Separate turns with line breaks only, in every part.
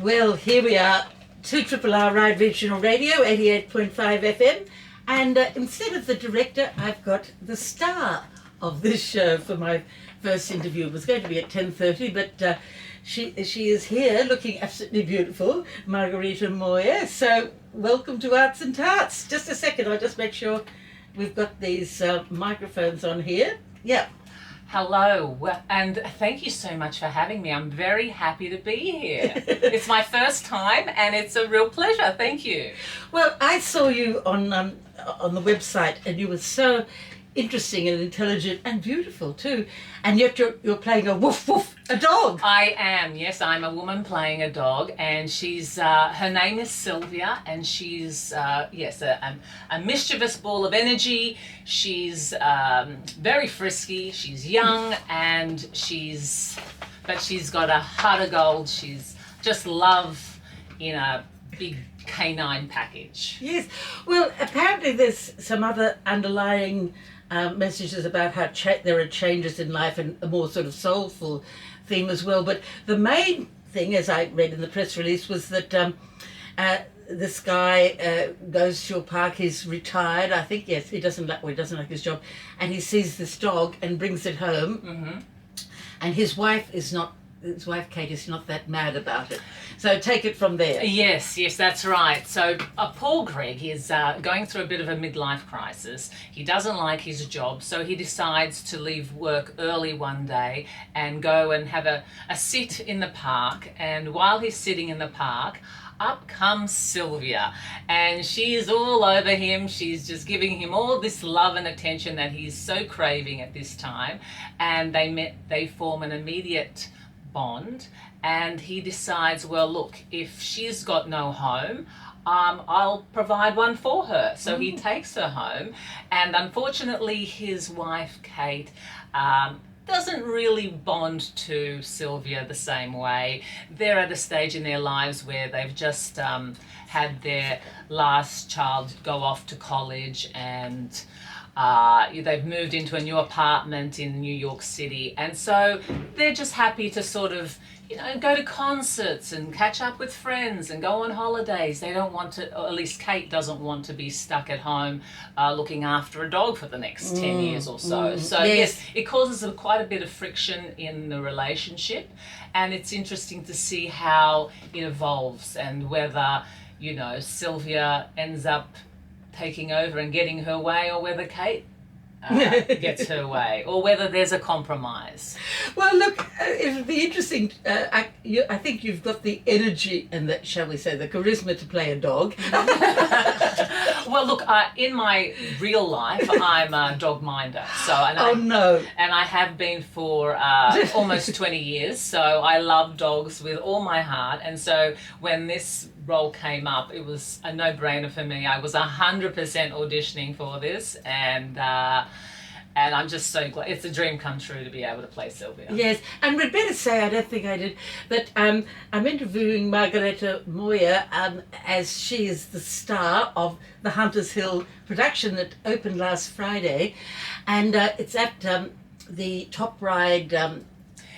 Well, here we are, 2RRR Ride Regional Radio, 88.5 FM, and instead of the director, I've got the star of this show for my first interview. It was going to be at 10:30, but she is here looking absolutely beautiful, Margareta Moir. So welcome to Arts and Tarts. Just a second, I'll just make sure we've got these microphones on here. Yeah.
Hello, and thank you so much for having me. I'm very happy to be here. It's my first time and it's a real pleasure. Thank you.
Well, I saw you on the website and you were so interesting and intelligent and beautiful too. And yet you're playing a woof woof, a dog.
I am, yes, I'm a woman playing a dog, and she's, her name is Sylvia, and she's, yes, a mischievous ball of energy. She's very frisky, she's young, and she's got a heart of gold. She's just love in a big canine package.
Yes, well, apparently there's some other underlying messages about how there are changes in life and a more sort of soulful theme as well. But the main thing, as I read in the press release, was that this guy goes to a park. He's retired, I think. Yes, he doesn't like his job, and he sees this dog and brings it home. Mm-hmm. And his wife Kate is not that mad about it. So take it from there.
Yes, that's right. So poor Greg is going through a bit of a midlife crisis. He doesn't like his job, so he decides to leave work early one day and go and have a sit in the park. And while he's sitting in the park, up comes Sylvia, and she is all over him. She's just giving him all this love and attention that he's so craving at this time. And they form an immediate bond, and he decides, well, look, if she's got no home, I'll provide one for her. So he takes her home, and unfortunately his wife Kate doesn't really bond to Sylvia the same way. They're at a stage in their lives where they've just had their last child go off to college, and they've moved into a new apartment in New York City, and so they're just happy to sort of, go to concerts and catch up with friends and go on holidays. They don't want to, or at least Kate doesn't want to be stuck at home looking after a dog for the next 10 years or so. So yes, it causes quite a bit of friction in the relationship, and it's interesting to see how it evolves and whether, Sylvia ends up taking over and getting her way, or whether Kate gets her way, or whether there's a compromise.
Well, look, it'll be interesting. I think you've got the energy and the, shall we say, the charisma to play a dog.
Well, look, in my real life, I'm a dog minder. And I have been for almost 20 years. So I love dogs with all my heart. And so when this role came up, it was a no-brainer for me. I was 100% auditioning for this, and I'm just so glad. It's a dream come true to be able to play Sylvia.
Yes, and we'd better say, I don't think I did, but I'm interviewing Margareta Moir as she is the star of the Hunters Hill production that opened last Friday, and it's at the Top Ride.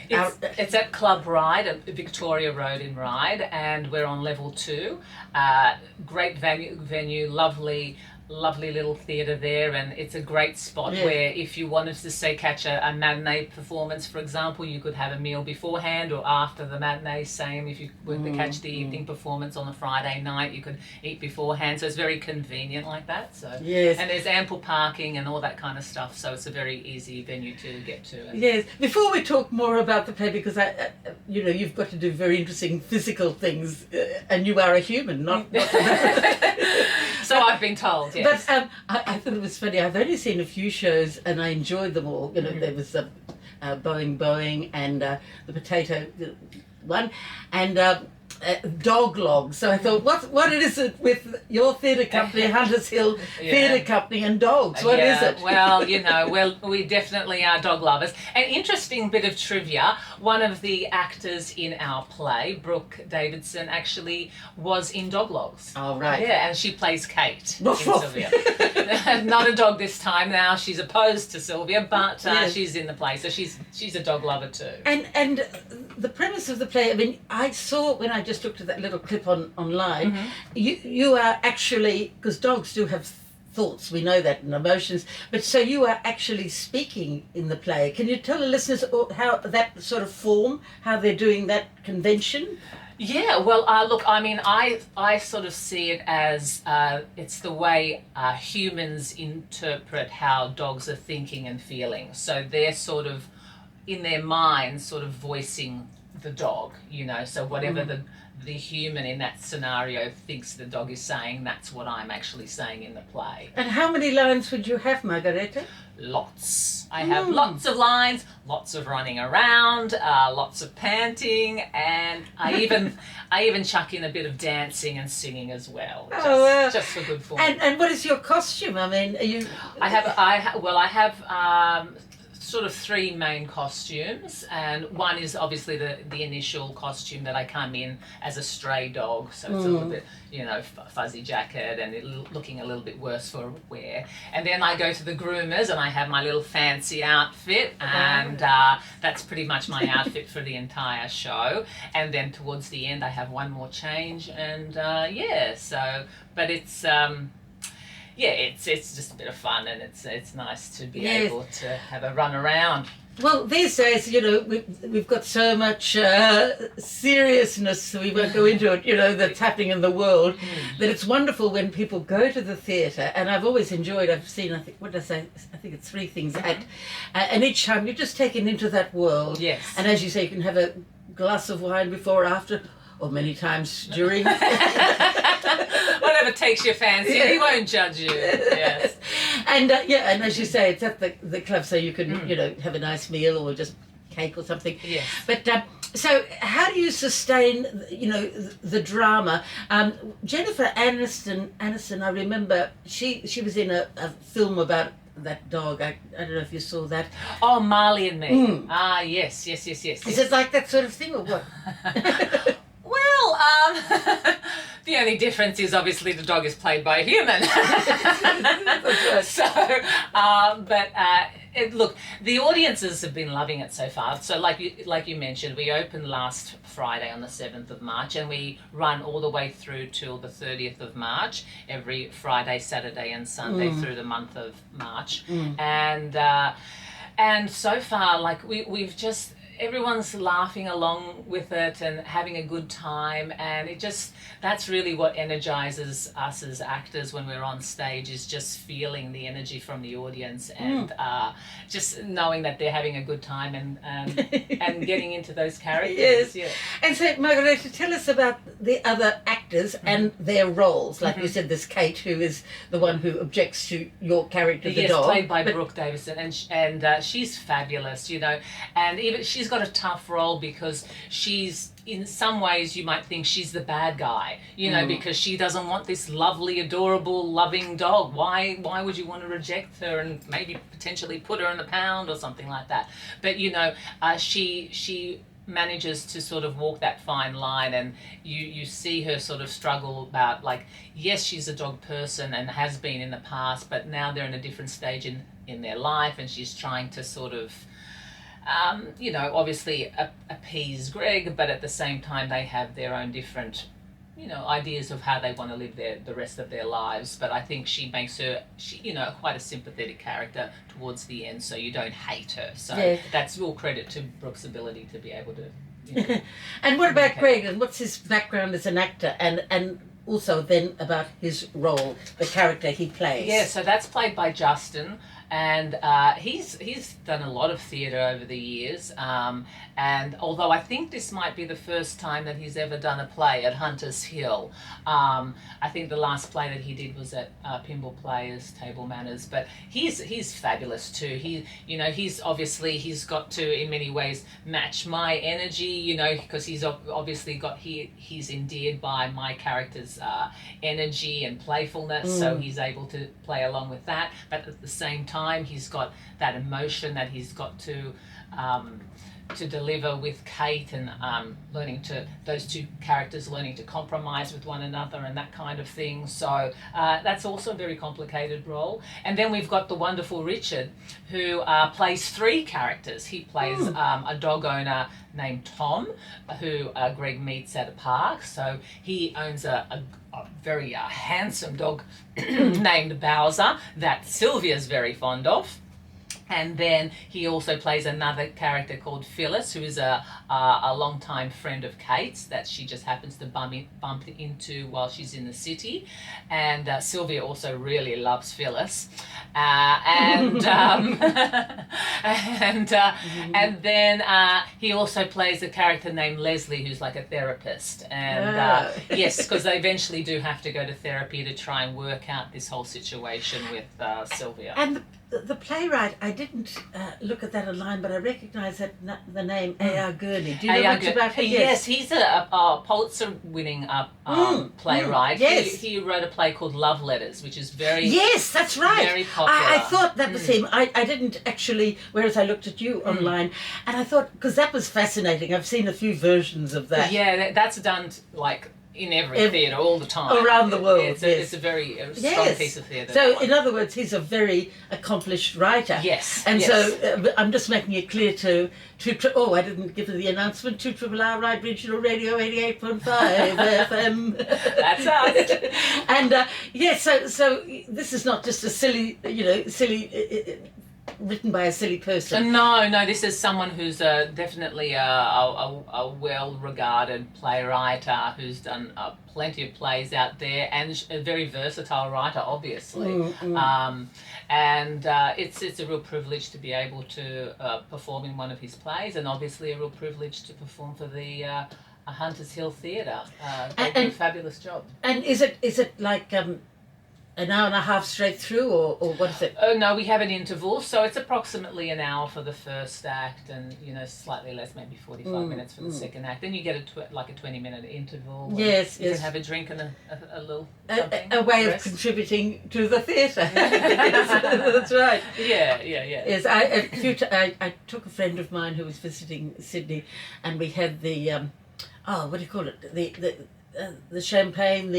It's at Club Ride at Victoria Road in Ryde, and we're on level 2. Great venue, lovely little theatre there, and it's a great spot where if you wanted to say catch a matinee performance, for example, you could have a meal beforehand or after the matinee. Same if you were to catch the evening performance on the Friday night, you could eat beforehand. So it's very convenient like that. So
yes,
and there's ample parking and all that kind of stuff. So it's a very easy venue to get to.
Yes. Before we talk more about the play, because you've got to do very interesting physical things, and you are a human, not
So I've been told, yes.
But I thought it was funny. I've only seen a few shows and I enjoyed them all. There was Boeing and the potato one, and dog log. So I thought, what is it with your theatre company, Hunters Hill Theatre Company, and dogs? What is it?
Well, we definitely are dog lovers. An interesting bit of trivia, one of the actors in our play, Brooke Davidson, actually was in Dog Logs.
Oh, right.
Yeah, and she plays Kate in Sylvia. Not a dog this time. Now she's opposed to Sylvia, but she's in the play, so she's a dog lover too.
And the premise of the play, I mean, I saw when I just looked at that little clip online. You are actually, because dogs do have thoughts, we know that, and emotions, but so you are actually speaking in the play. Can you tell the listeners how that sort of form, how they're doing that convention?
Yeah, well, look, I mean, I sort of see it as it's the way humans interpret how dogs are thinking and feeling. So they're sort of, in their minds, sort of voicing the dog, you know, so whatever the human in that scenario thinks the dog is saying, that's what I'm actually saying in the play.
And how many lines would you have, Margareta?
Lots. I have lots of lines, lots of running around, lots of panting, and I even chuck in a bit of dancing and singing as well, just for good form.
And what is your costume? I mean, are you?
I have sort of three main costumes, and one is obviously the initial costume that I come in as a stray dog, so it's a little bit, you know, fuzzy jacket and looking a little bit worse for wear. And then I go to the groomers and I have my little fancy outfit, and that's pretty much my outfit for the entire show. And then towards the end I have one more change, and but it's it's just a bit of fun, and it's nice to be able to have a run around.
Well, these days, you know, we've got so much seriousness, we won't go into it, you know, that's happening in the world, that it's wonderful when people go to the theatre. And I've always enjoyed, I've seen, I think it's 3 things and each time you're just taken into that world.
Yes.
And as you say, you can have a glass of wine before or after, or many times during.
Whatever takes your fancy, he won't judge you. Yes.
And and as you say, it's at the club, so you can you know, have a nice meal or just cake or something.
Yes.
But so how do you sustain, you know, the drama? Jennifer Aniston, I remember she was in a film about that dog. I don't know if you saw that.
Oh, Marley and Me. Yes. Is
it like that sort of thing or what?
Well, the only difference is obviously the dog is played by a human. So, look, the audiences have been loving it so far. So like you mentioned, we opened last Friday on the 7th of March, and we run all the way through till the 30th of March, every Friday, Saturday and Sunday through the month of March. And so far, like we've just, everyone's laughing along with it and having a good time, and that's really what energizes us as actors when we're on stage, is just feeling the energy from the audience and just knowing that they're having a good time and getting into those characters.
Yes.
Yeah.
And so, Margareta, tell us about the other actors and their roles. Like you said, there's Kate, who is the one who objects to your character, the dog.
Yes, played by Brooke DAVIDSON, and she's fabulous, you know, and even she's got a tough role because she's, in some ways you might think she's the bad guy, you know, because she doesn't want this lovely, adorable, loving dog. Why would you want to reject her and maybe potentially put her in the pound or something like that? But you know, she manages to sort of walk that fine line, and you see her sort of struggle about, like, yes, she's a dog person and has been in the past, but now they're in a different stage in their life, and she's trying to sort of you know, obviously appease Greg, but at the same time they have their own different, you know, ideas of how they want to live the rest of their lives. But I think she makes her, you know, quite a sympathetic character towards the end, so you don't hate her. So that's all credit to Brooke's ability to be able to, you know.
And what about Greg, and what's his background as an actor, and also then about his role, the character he plays?
Yeah, so that's played by Justin. And he's done a lot of theatre over the years, and although I think this might be the first time that he's ever done a play at Hunters Hill, I think the last play that he did was at Pinball Players Table Manners. But he's fabulous too. He's got to, in many ways, match my energy, you know, because he's obviously he's endeared by my character's energy and playfulness, so he's able to play along with that. But at the same time, he's got that emotion that he's got to to deliver with Kate, and those two characters learning to compromise with one another and that kind of thing. So that's also a very complicated role. And then we've got the wonderful Richard, who plays three characters. He plays a dog owner named Tom, who Greg meets at a park. So he owns a very handsome dog named Bowser that Sylvia's very fond of. And then he also plays another character called Phyllis, who is a long-time friend of Kate's that she just happens to bump into while she's in the city. And Sylvia also really loves Phyllis. And then he also plays a character named Leslie, who's like a therapist. And yes, because they eventually do have to go to therapy to try and work out this whole situation with Sylvia.
And the playwright, I didn't look at that online, but I recognise that the name A.R. Gurney. Do you know much about him?
Yes, he's a Pulitzer-winning playwright.
Yes.
He wrote a play called Love Letters, which is very...
Yes, that's right.
Very popular.
I thought that was him. I didn't actually, whereas I looked at you online, and I thought, because that was fascinating. I've seen a few versions of that.
Yeah, that's done like in every theatre all the time.
Around the world,
It's a very strong piece of theatre.
So, in other words, he's a very accomplished writer.
Yes.
And so I'm just making it clear to I didn't give the announcement, 2RRR Right Regional Radio 88.5 FM.
That's us.
And, so this is not just a silly, written by a silly person.
No, this is someone who's definitely a well-regarded playwright who's done plenty of plays out there, and a very versatile writer, obviously. And it's a real privilege to be able to perform in one of his plays, and obviously a real privilege to perform for the Hunters Hill Theatre. They do a fabulous job.
And is it like an hour and a half straight through, or what is it?
Oh no, we have an interval, so it's approximately an hour for the first act, and slightly less, maybe 45 minutes for the second act. Then you get a 20-minute interval.
Yes,
you can have a drink and a little something.
A way of contributing to the theatre. That's right.
Yeah.
Yes, I took a friend of mine who was visiting Sydney, and we had the what do you call it? The champagne,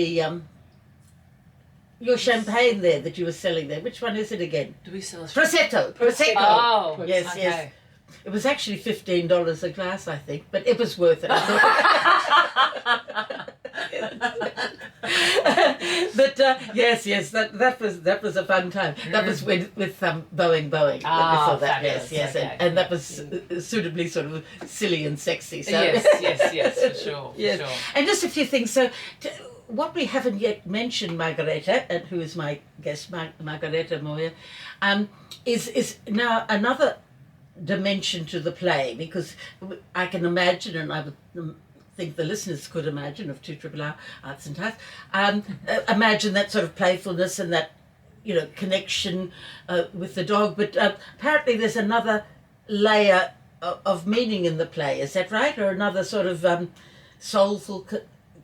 your champagne there that you were selling there. Which one is it again?
Do we sell
Prosecco?
Oh,
yes,
okay.
yes. It was actually $15 a glass, I think, but it was worth it. But yes, that was a fun time. That was with Boeing. We saw that.
Fabulous.
Yes,
Okay.
and that was suitably sort of silly and sexy. So.
Yes, for sure.
Yes.
For sure.
And just a few things. So, what we haven't yet mentioned, Margareta, and who is my guest, Margareta Moir, is now another dimension to the play, because I can imagine, and I would think the listeners could imagine, of 2RRR Arts Tarts, imagine that sort of playfulness and that connection with the dog. But apparently there's another layer of meaning in the play. Is that right? Or another sort of soulful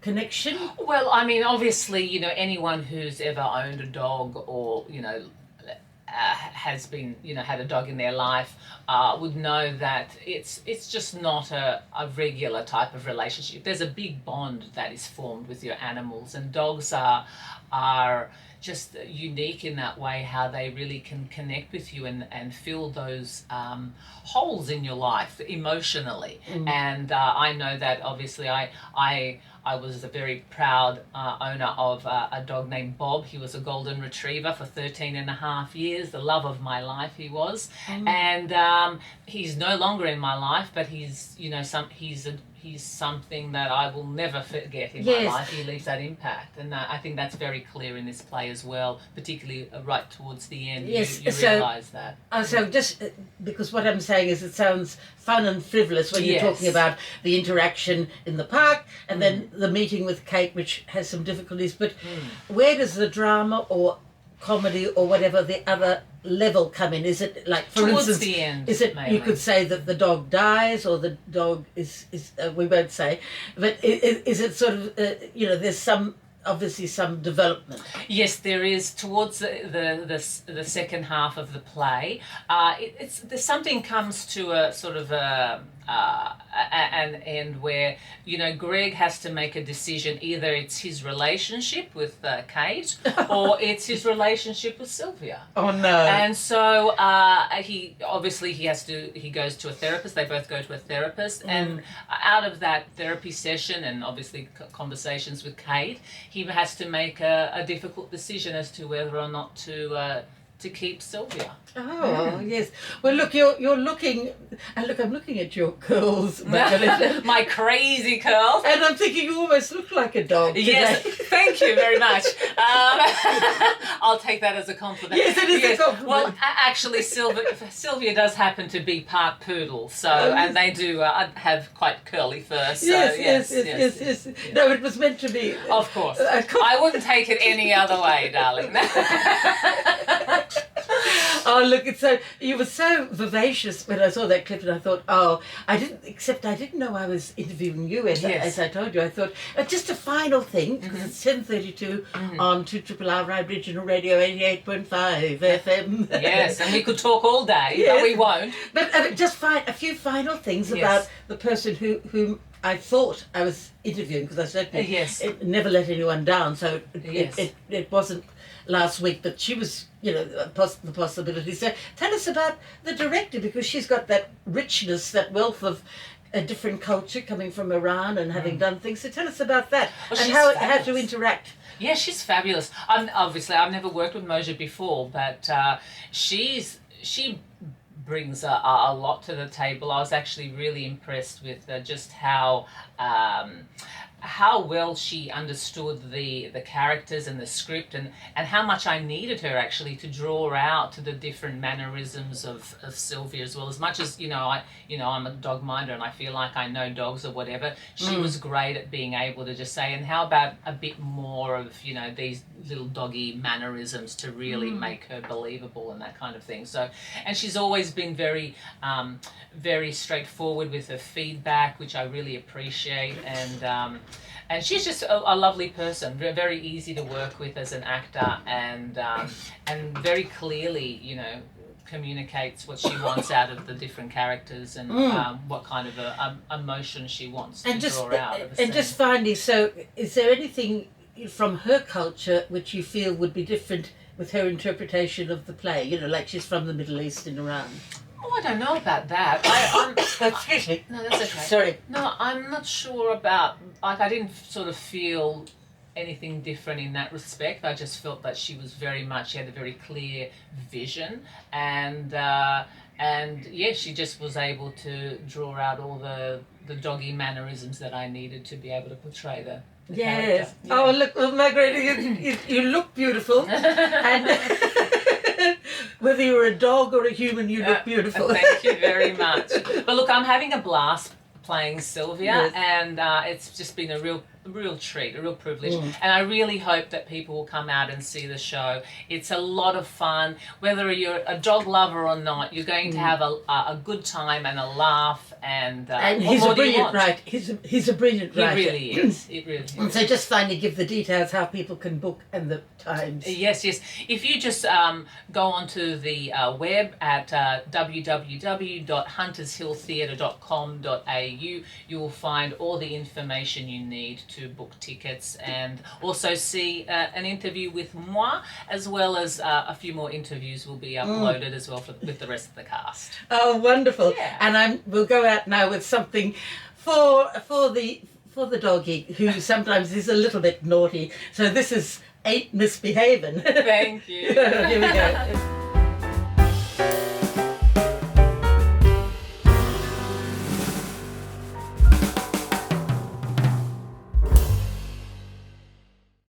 connection?
Well, I mean, obviously, anyone who's ever owned a dog or, has been, had a dog in their life would know that it's just not a regular type of relationship. There's a big bond that is formed with your animals, and dogs are just unique in that way, how they really can connect with you and fill those holes in your life emotionally. And I know that obviously I was a very proud owner of a dog named Bob. He was a golden retriever for 13 and a half years, the love of my life he was. And he's no longer in my life, but he's something that I will never forget in my life. He leaves that impact, and I think that's very clear in this play as well, particularly right towards the end.
Yes,
you realise that.
So just because what I'm saying is it sounds fun and frivolous when you're talking about the interaction in the park and then the meeting with Kate, which has some difficulties, but where does the drama or comedy or whatever the other level come in? Is it like, for
towards
instance,
the end,
is it
mainly.
You could say that the dog dies, or the dog is we won't say, but is it sort of there's obviously some development?
Yes, there is towards the second half of the play. There's something comes to a sort of and where, you know, Greg has to make a decision. Either it's his relationship with Kate or it's his relationship with Sylvia.
Oh no.
And so he goes to a therapist. They both go to a therapist, and out of that therapy session and obviously conversations with Kate, he has to make a difficult decision as to whether or not to keep Sylvia.
Oh, yes. Well, look, you're looking, and look, I'm looking at your curls, Margareta.
My crazy curls.
And I'm thinking you almost look like a dog today.
Yes, thank you very much. I'll take that as a compliment.
Yes, it is a compliment.
Well, actually, Sylvia does happen to be part poodle, so and they do have quite curly fur. So
yes. No, it was meant to be.
Of course. I wouldn't take it any other way, darling.
Oh, look, you were so vivacious when I saw that clip, and I thought, I didn't know I was interviewing you, as I told you. I thought, just a final thing, because it's 10:32 on 2RRR Regional Radio 88.5 FM.
Yes, and we could talk all day, but we won't.
But just a few final things about the person whom I thought I was interviewing, because I certainly never let anyone down, so it wasn't last week, but she was, the possibility. So tell us about the director, because she's got that richness, that wealth of a different culture coming from Iran and having done things. So tell us about that and how to interact.
Yeah, she's fabulous. I've never worked with Moja before, but she brings a lot to the table. I was actually really impressed with just how well she understood the characters and the script, and how much I needed her actually to draw out to the different mannerisms of Sylvia as well. As much as I'm a dog minder and I feel like I know dogs or whatever, she was great at being able to just say, and how about a bit more of these little doggy mannerisms to really make her believable and that kind of thing. So, and she's always been very very straightforward with her feedback, which I really appreciate, and she's just a lovely person, very easy to work with as an actor, and very clearly, communicates what she wants out of the different characters, and what kind of emotion she wants to draw out of a scene.
And just finally, so is there anything from her culture which you feel would be different with her interpretation of the play? Like she's from the Middle East in Iran.
Oh, I don't know about that.
Excuse me.
No, that's okay.
Sorry.
No, I'm not sure about, I didn't sort of feel anything different in that respect. I just felt that she had a very clear vision, and she just was able to draw out all the doggy mannerisms that I needed to be able to portray the character. Yeah.
Oh, look, well, Margareta, you look beautiful, and whether you're a dog or a human, you look beautiful.
Thank you very much. But look, I'm having a blast playing Sylvia, and it's just been a real treat, a real privilege, and I really hope that people will come out and see the show. It's a lot of fun. Whether you're a dog lover or not, you're going to have a good time and a laugh, and
he's a brilliant writer. He's a brilliant writer.
He really is. It really is.
And so just finally give the details how people can book and the times.
Yes. If you just go onto the web at www.huntershilltheatre.com.au, you will find all the information you need to book tickets, and also see an interview with moi, as well as a few more interviews will be uploaded as well with the rest of the cast.
Oh, wonderful.
Yeah.
And we'll go out now with something for the doggy, who sometimes is a little bit naughty. So this is Ain't Misbehavin'.
Thank you.
Here we go.